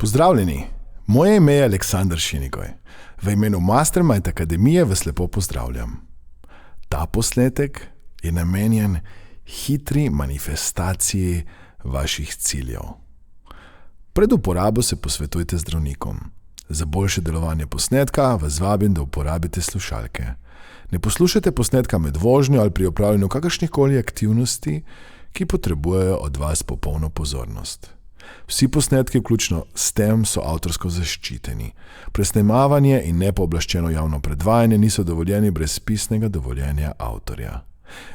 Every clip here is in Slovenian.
Pozdravljeni, moje ime je Aleksandar Šinigoj. V imenu Mastermind Akademije vas lepo pozdravljam. Ta posnetek je namenjen hitri manifestaciji vaših ciljev. Pred uporabo se posvetujte z zdravnikom. Za boljše delovanje posnetka vas vabim, da uporabite slušalke. Ne poslušajte posnetka med vožnjo ali pri opravljanju kakršnihkoli aktivnosti, ki potrebujejo od vas popolno pozornost. Vsi posnetki, vključno s tem, so avtorsko zaščiteni. Presnemavanje in nepooblaščeno javno predvajanje niso dovoljeni brez pisnega dovoljenja avtorja.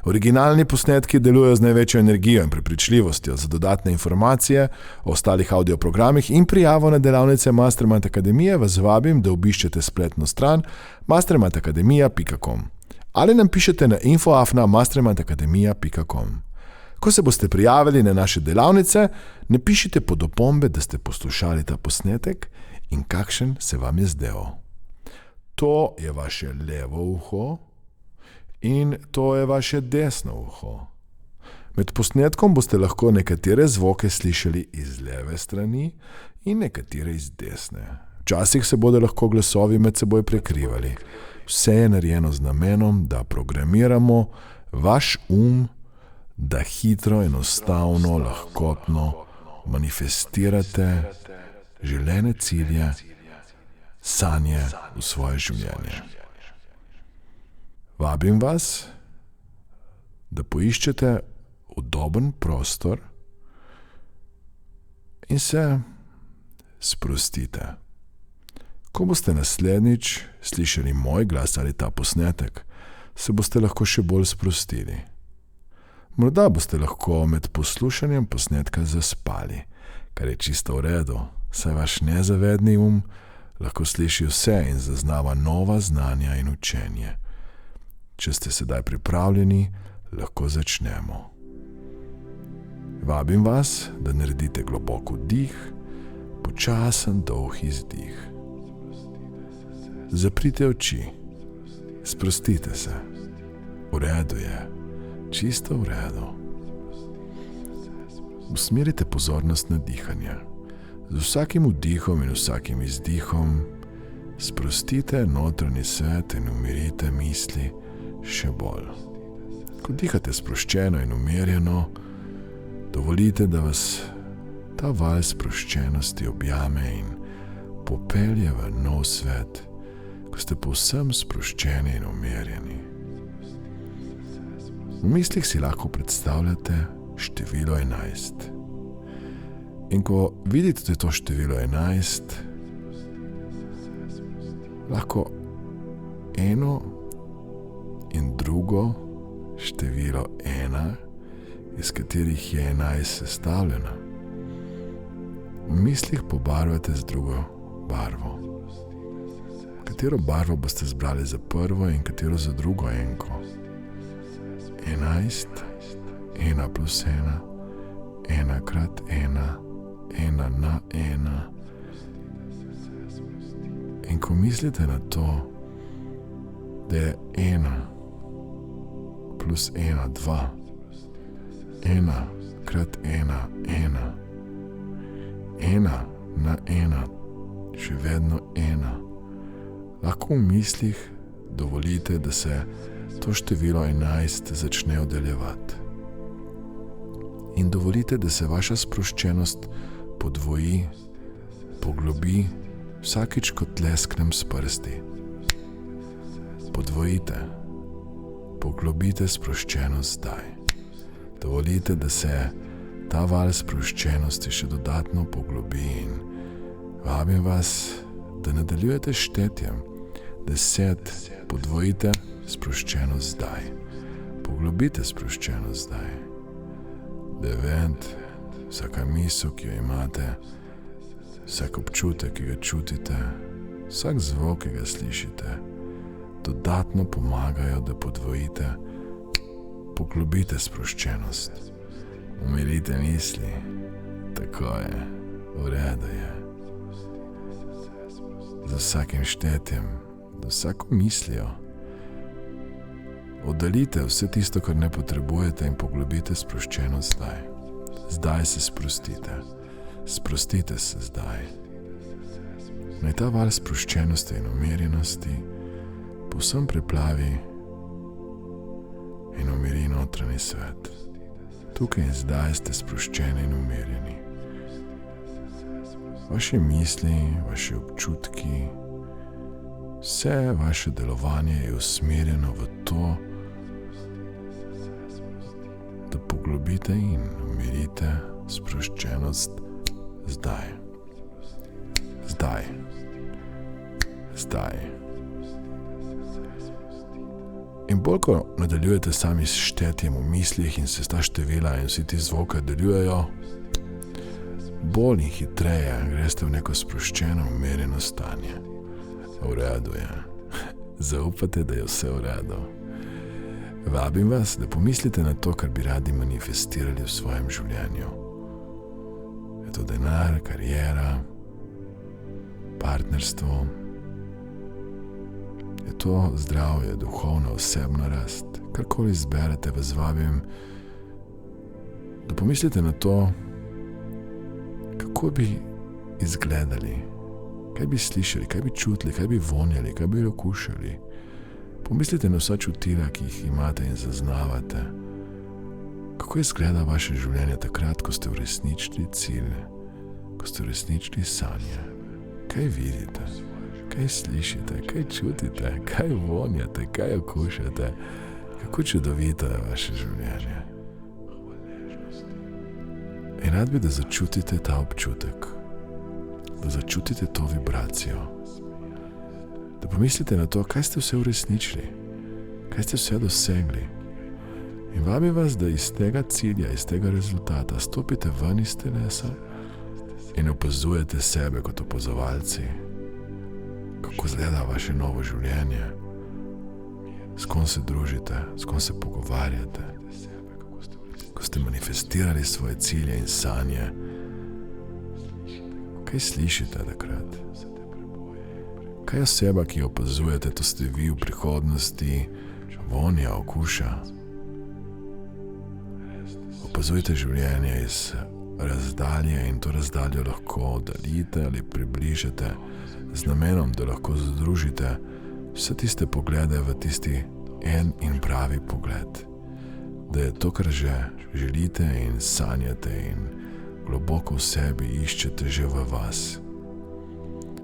Originalni posnetki delujejo z največjo energijo in prepričljivostjo. Za dodatne informacije o ostalih audioprogramih in prijavo na delavnice Mastermind Akademije vas vabim, da obiščete spletno stran mastermindakademija.com ali nam pišete na info@mastermindakademija.com. Ko se boste prijavili na naše delavnice, ne pišite pod opombe, da ste poslušali ta posnetek in kakšen se vam je zdel. To je vaše levo uho in to je vaše desno uho. Med posnetkom boste lahko nekatere zvoke slišali iz leve strani in nekatere iz desne. Včasih se bodo lahko glasovi med seboj prekrivali. Vse je narejeno z namenom, da programiramo vaš da hitro, enostavno, lahkotno manifestirate želene cilje, sanje v svoje življenje. Vabim vas, da poiščete udoben prostor in se sprostite. Ko boste naslednjič slišali moj glas ali ta posnetek, se boste lahko še bolj sprostili. Morda boste lahko med poslušanjem posnetka zaspali, kar je čisto v redu, saj vaš nezavedni lahko sliši vse in zaznava nova znanja in učenje. Če ste sedaj pripravljeni, lahko začnemo. Vabim vas, da naredite globok vdih, počasen dolg izdih. Zaprite oči, sprostite se. V redu je. Čisto v redu. Usmerite pozornost na dihanje. Z vsakim vdihom in vsakim izdihom sprostite notranji svet in umirite misli še bolj. Ko dihate sproščeno in umirjeno, dovolite, da vas ta val sproščenosti objame in popelje v nov svet, ko ste povsem sproščeni in umirjeni. V mislih si lahko predstavljate število 11. In ko vidite to število 11, lahko eno in drugo število 1, iz katerih je 11 sestavljena, v mislih pobarvate z drugo barvo. Katero barvo boste zbrali za prvo in katero za drugo enko? 11, 1 plus 1, 1 krat 1, 1 na 1. In ko mislite na to, da je 1 plus 1, 2, 1 krat 1, 1, 1 na 1, še vedno 1, lahko v mislih dovolite, da se to število 11 začne oddaljevati. In dovolite, da se vaša sproščenost podvoji, poglobi vsakič, ko tlesknem s prsti. Podvojite, poglobite sproščenost zdaj. Dovolite, da se ta val sproščenosti še dodatno poglobi in vabim vas, da nadaljujete štetjem. 10, podvojite sproščenost zdaj. Poglobite sproščenost zdaj. 9, vsaka misel, ki jo imate, vsak občutek, ki ga čutite, vsak zvok, ki ga slišite, dodatno pomagajo, da podvojite, poglobite sproščenost. Umirite misli. Tako je, v redu je. Za vsakim štetjem, za vsako mislijo, oddaljite vse tisto, kar ne potrebujete in poglobite sproščenost zdaj. Zdaj se sprostite. Sprostite se zdaj. Naj ta val sproščenosti in umirjenosti povsem preplavi in umiri notranji svet. Tukaj in zdaj ste sproščeni in umirjeni. Vaše misli, vaše občutki, vse vaše delovanje je usmerjeno v to, da poglobite in umirite sproščenost zdaj. Zdaj. Zdaj. In bolj, ko nadaljujete sami s štetjem v mislih in se ta števila in vsi ti zvoki deljujejo, bolj in hitreje greste v neko sproščeno, umirjeno stanje. V redu je. Zaupate, da je vse v redu. Vabim vas, da pomislite na to, kar bi radi manifestirali v svojem življenju. Je to denar, karijera, partnerstvo, je to zdravje, duhovna, osebna rast. Karkoli izberete, vas vabim, da pomislite na to, kako bi izgledali, kaj bi slišali, kaj bi čutili, kaj bi vonjali, kaj bi okušali. Pomislite na vsa čutila, ki jih imate in zaznavate. Kako izgleda vaše življenje takrat, ko ste uresničili cilje, ko ste uresničili sanje? Kaj vidite, kaj slišite, kaj čutite, kaj vonjate, kaj okušate? Kako čudovito je vaše življenje. In rad bi, da začutite ta občutek, da začutite to vibracijo, da pomislite na to, kaj ste vse uresničili, kaj ste vse dosegli. In vabim vas, da iz tega cilja, iz tega rezultata stopite ven iz telesa in opazujete sebe kot opazovalci, kako izgleda vaše novo življenje, s kom se družite, s kom se pogovarjate, ko ste manifestirali svoje cilje in sanje. Kaj slišite takrat? Kaj je oseba, ki jo opazujete, to ste vi v prihodnosti, vonja, okuša? Opazujte življenje iz razdalje in to razdaljo lahko oddaljite ali približate z namenom, da lahko združite vse tiste poglede v tisti en in pravi pogled. Da je to, kar že želite in sanjate in globoko v sebi iščete že v vas.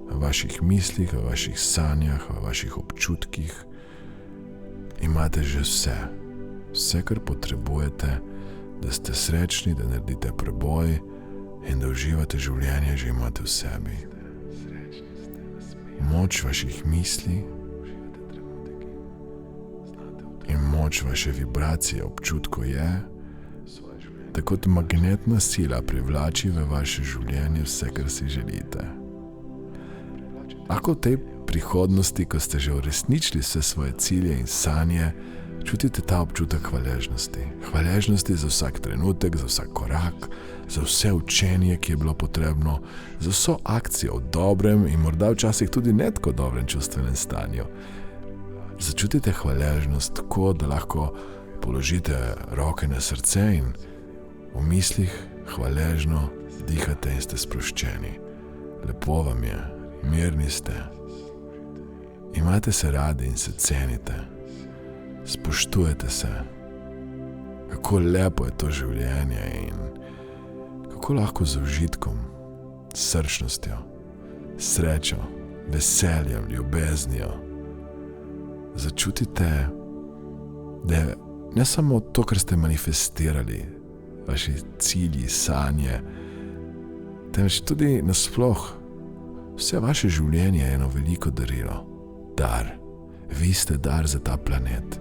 V vaših mislih, v vaših sanjah, v vaših občutkih imate že vse. Vse, kar potrebujete, da ste srečni, da naredite preboj in da uživate življenje, že imate v sebi. Moč vaših misli in moč vaše vibracije občutkov je, da kot magnetna sila privlači v vaše življenje vse, kar si želite. Lahko v tej prihodnosti, ko ste že uresničili vse svoje cilje in sanje, čutite ta občutek hvaležnosti. Hvaležnosti za vsak trenutek, za vsak korak, za vse učenje, ki je bilo potrebno, za vso akcijo v dobrem in morda včasih tudi ne tako dobrem čustvenem stanju. Začutite hvaležnost tako, da lahko položite roke na srce in v mislih hvaležno dihate in ste sproščeni. Lepo vam je, mirni ste. Imate se radi in se cenite. Spoštujete se. Kako lepo je to življenje in kako lahko z užitkom, srčnostjo, srečo, veseljem, ljubeznijo začutite, da je ne samo to, kar ste manifestirali, vaši cilji, sanje, temveč tudi nasploh vse vaše življenje je eno veliko darilo. Dar. Vi ste dar za ta planet.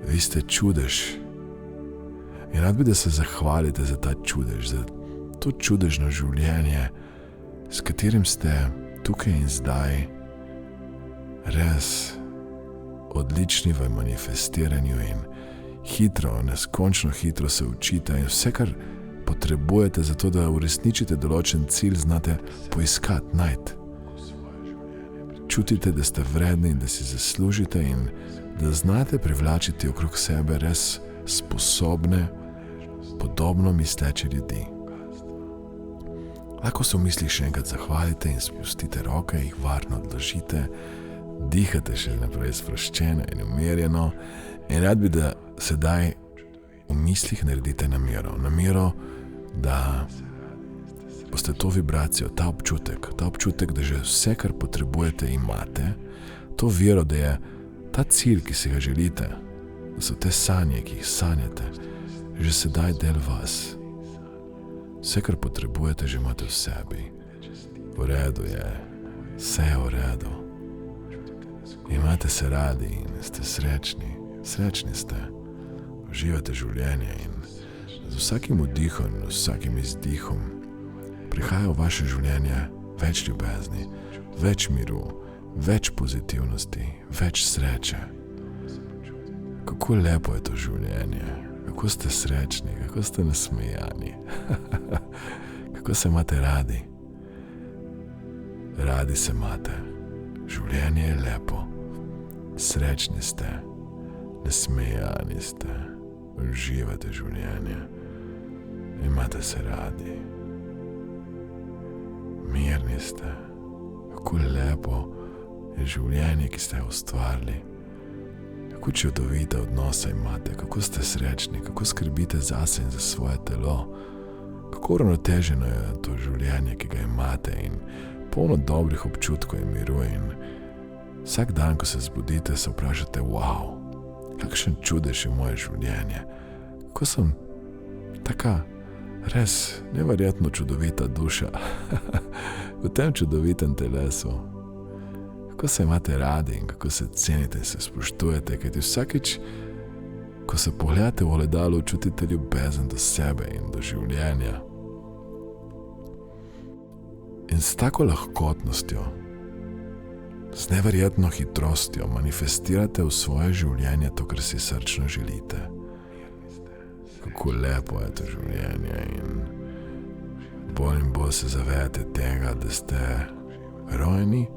Vi ste čudež. In rad bi, da se zahvalite za ta čudež, za to čudežno življenje, s katerim ste tukaj in zdaj res odlični v manifestiranju in hitro, neskončno hitro se učite in vse, kar potrebujete za to, da uresničite določen cilj, znate poiskati, najti. Čutite, da ste vredni in da si zaslužite in da znate privlačiti okrog sebe res sposobne, podobno misleče ljudi. Lahko se v mislih še enkrat zahvalite in spustite roke, jih varno odložite, dihate še naprej sproščeno in umirjeno in rad bi, da sedaj v mislih naredite namero, da boste to vibracijo, ta občutek, da že vse, kar potrebujete, imate, to vero, da je ta cilj, ki si ga želite, da so te sanje, ki jih sanjate, že sedaj del vas. Vse, kar potrebujete, že imate v sebi. V redu je, vse je v redu. Imate se radi in ste srečni. Srečni ste. Uživate življenje in z vsakim vdihom in vsakim izdihom prihaja v vaše življenje več ljubezni, več miru, več pozitivnosti, več sreče. Kako lepo je to življenje, kako ste srečni, kako ste nasmejani, kako se imate radi. Radi se imate, življenje je lepo, srečni ste, nasmejani ste, uživate življenje, imate se radi. Mirni ste, kako lepo je življenje, ki ste ga ustvarili. Kako čudovite odnose imate, kako ste srečni, kako skrbite zase in za svoje telo. Kako uravnoteženo je to življenje, ki ga imate in polno dobrih občutkov in miru. In vsak dan, ko se zbudite, se vprašate, wow, kakšen čudež je moje življenje. Kako sem taka res neverjetno čudovita duša v tem čudovitem telesu. Kako se imate radi in kako se cenite in se spoštujete, kajti vsakič, ko se pogledate v ogledalo, čutite ljubezen do sebe in do življenja. In s tako lahkotnostjo, z neverjetno hitrostjo manifestirate v svoje življenje to, kar si srčno želite. Kako lepo je to življenje in bolj se zavedate tega, da ste rojeni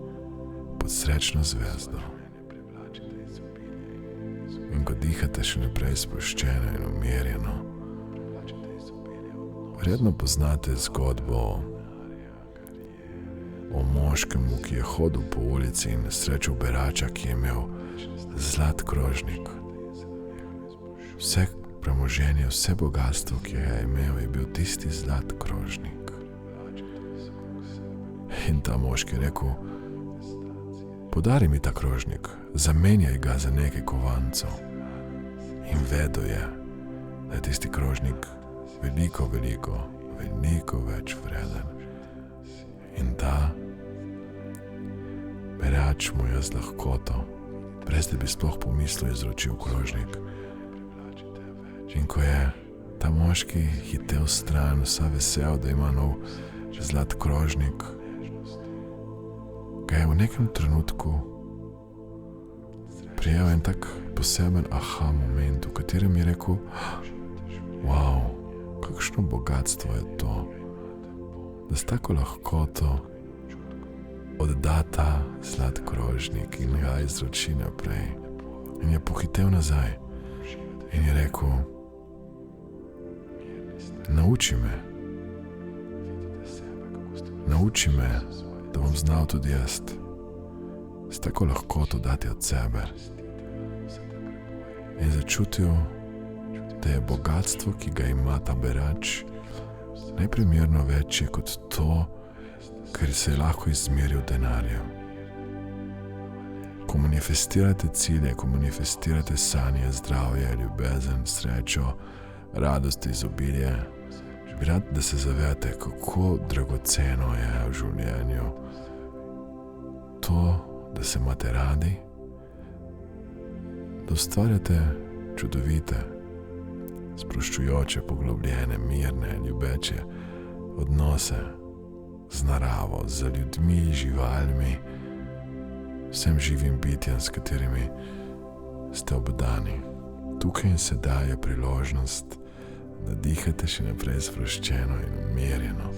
pod srečno zvezdo. In ko dihate še naprej sproščeno in umirjeno, verjetno poznate zgodbo o moškemu, ki je hodil po ulici in srečal berača, ki je imel zlat krožnik. Vse premoženje, vse bogatstvo, ki ga je imel, je bil tisti zlat krožnik. In ta moški je rekel, podari mi ta krožnik, zamenjaj ga za nekaj kovancov. In vedel je, da je tisti krožnik veliko več vreden. In ta berač mu je z lahkoto, brez da bi sploh pomislil, izročil krožnik. In ko je ta moški hitel stran, vsa vesel, da ima nov zlat krožnik, ga je v nekem trenutku prijel en tak poseben aha moment, v katerem je rekel, wow, kakšno bogatstvo je to, da s tako lahkoto odda ta zlat krožnik in ga izroči naprej. In je pohitel nazaj in je rekel, nauči me, da bom znal tudi jaz s tako lahkoto dati od sebe. In začutil, da je bogatstvo, ki ga ima ta berač, neprimerno večje kot to, kar se je lahko izmeril denarjem. Ko manifestirate cilje, ko manifestirate sanje, zdravje, ljubezen, srečo, radost, izobilje, bi rad, da se zavedate, kako dragoceno je v življenju to, da se imate radi, da ustvarjate čudovite, sproščujoče, poglobljene, mirne, ljubeče odnose z naravo, z ljudmi, živalmi, vsem živim bitjem, s katerimi ste obdani. Tukaj in sedaj je priložnost, da dihate še naprej sproščeno in umirjeno,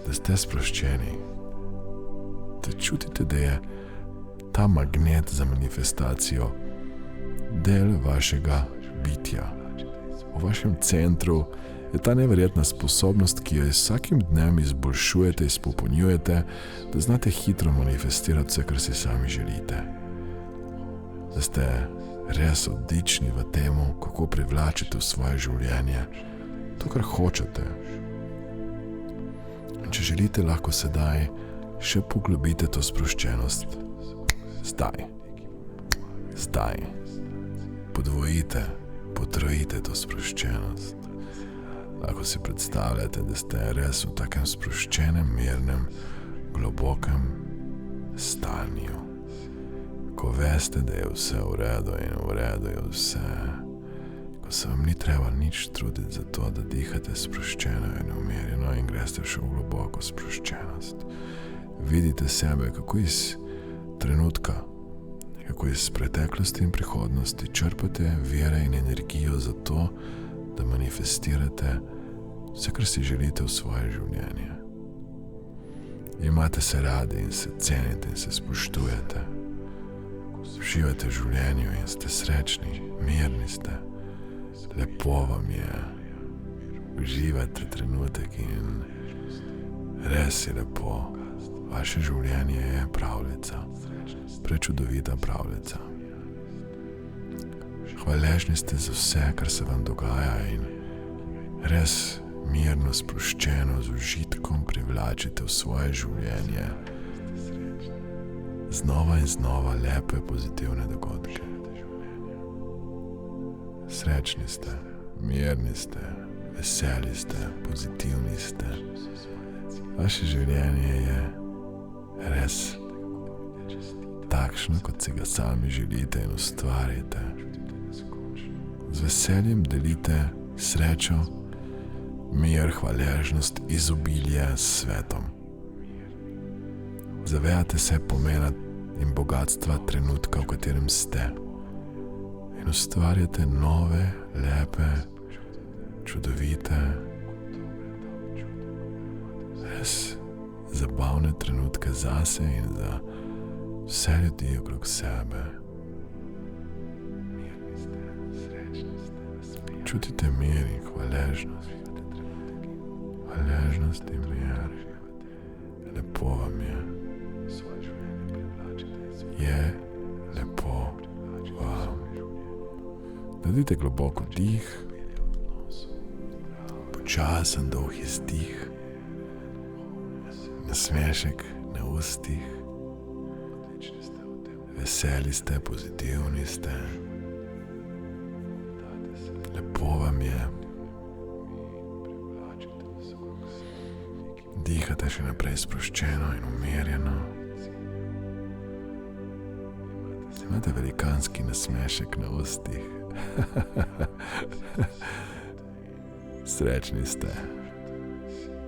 da ste sproščeni, da čutite, da je ta magnet za manifestacijo del vašega bitja. V vašem centru je ta neverjetna sposobnost, ki jo z vsakim dnem izboljšujete, izpopolnjujete, da znate hitro manifestirati vse, kar si sami želite. Da ste res odlični v tem, kako privlačite v svoje življenje to, kar hočete. In če želite, lahko sedaj še poglobite to sproščenost. Zdaj. Podvojite, potrojite to sproščenost. Lahko si predstavljate, da ste res v takem sproščenem, mirnem, globokem stanju. Ko veste, da je vse v redu in v redu je vse. Ko se vam ni treba nič truditi za to, da dihate sproščeno in umirjeno in greste še v globoko sproščenost. Vidite sebe, kako iz trenutka, kako iz preteklosti in prihodnosti črpate vire in energijo za to, da manifestirate vse, kar si želite v svoje življenje. Imate se radi in se cenite in se spoštujete. Uživate v življenju in ste srečni, mirni ste. Lepo vam je. Uživate trenutek in res je lepo. Vaše življenje je pravljica. Prečudovita pravljica. Hvaležni ste za vse, kar se vam dogaja in res mirno, sproščeno, z užitkom privlačite v svoje življenje znova in znova lepe, pozitivne dogodke. Srečni ste, mirni ste, veseli ste, pozitivni ste. Vaše življenje je res takšno, kot si ga sami želite in ustvarite. Z veseljem delite srečo, mir, hvaležnost, izobilje s svetom. Zavedate se pomena in bogatstva trenutka, v katerem ste, in ustvarjate nove, lepe, čudovite, res zabavne trenutke zase in za vse ljudi okrog sebe. Čutite mir in hvaležnost. Hvaležnost in mir. Lepo vam je. Je lepo vam. Naredite globoko dih, počasen dolg izdih, nasmešek na ustih. Veseli ste, pozitivni ste. Lepo vam je. Dihate še naprej sproščeno in umirjeno. Imate velikanski nasmešek na ustih. Srečni ste.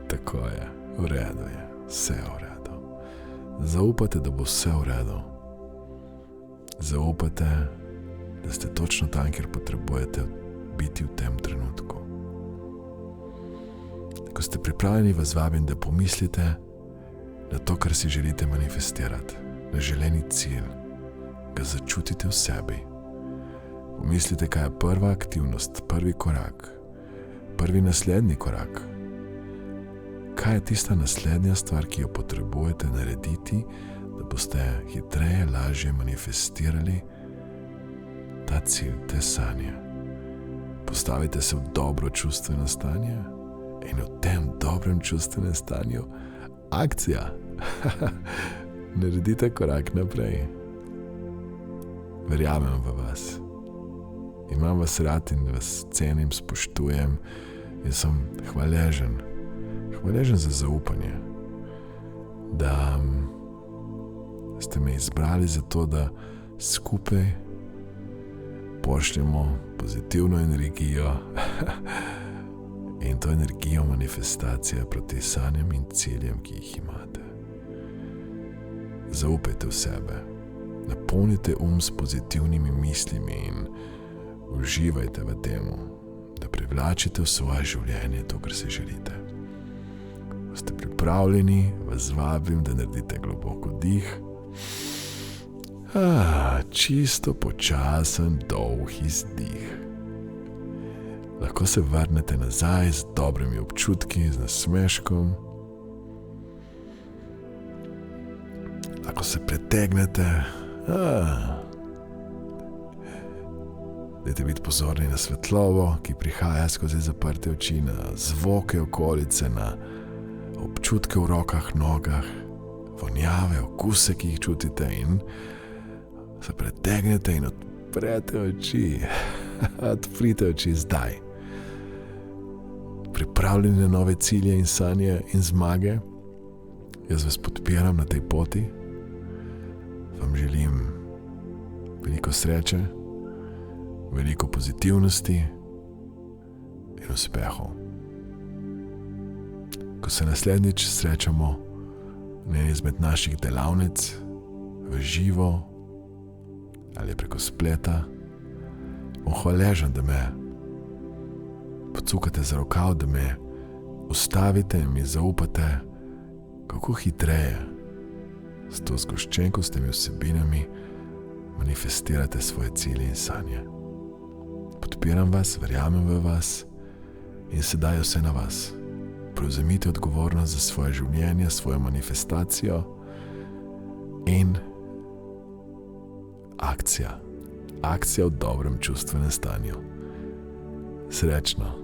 Tako je, v redu je, vse v redu. Zaupate, da bo vse v redu. Zaupate, da ste točno tam, kjer potrebujete biti v tem trenutku. Ko ste pripravljeni, vas vabim, da pomislite na to, kar si želite manifestirati, na želeni cilj, ga začutite v sebi. Pomislite, kaj je prva aktivnost, prvi korak, prvi naslednji korak. Kaj je tista naslednja stvar, ki jo potrebujete narediti, da boste hitreje, lažje manifestirali ta cilj, te sanje. Postavite se v dobro čustveno stanje in v tem dobrem čustvenem stanju akcija. Naredite korak naprej. Verjamem v vas. Imam vas rad in vas cenim, spoštujem in sem hvaležen. Hvaležen za zaupanje. Da ste me izbrali za to, da skupaj pošljemo pozitivno energijo in to energijo manifestacije proti sanjam in ciljem, ki jih imate. Zaupajte v sebe, napolnite s pozitivnimi mislimi in uživajte v temu, da privlačite v svoje življenje to, kar si želite. Ko ste pripravljeni, vas vabim, da naredite globoko dih. Čisto počasen, dolg izdih. Lahko se vrnete nazaj z dobrimi občutki, z nasmeškom. Lahko se pretegnete. Dajte biti pozorni na svetlobo, ki prihaja skozi zaprte oči, na zvoke okolice, na občutke v rokah, nogah, vonjave, okuse, ki jih čutite, in se pretegnete in odprete oči. Odprite oči zdaj. Pripravljeni na nove cilje in sanje in zmage? Jaz vas podpiram na tej poti. Vam želim veliko sreče, veliko pozitivnosti in uspehov. Ko se naslednjič srečamo na eni izmed naših delavnic, v živo ali preko spleta, bom hvaležen, da me pocukate za rokav, da me ustavite in mi zaupate, kako hitreje s to zgoščenkostimi vsebinami manifestirate svoje cilje in sanje. Podpiram vas, verjamem v vas in sedaj je vse na vas. Prevzemite odgovornost za svoje življenje, svojo manifestacijo in akcija v dobrem čustvenem stanju. Srečno!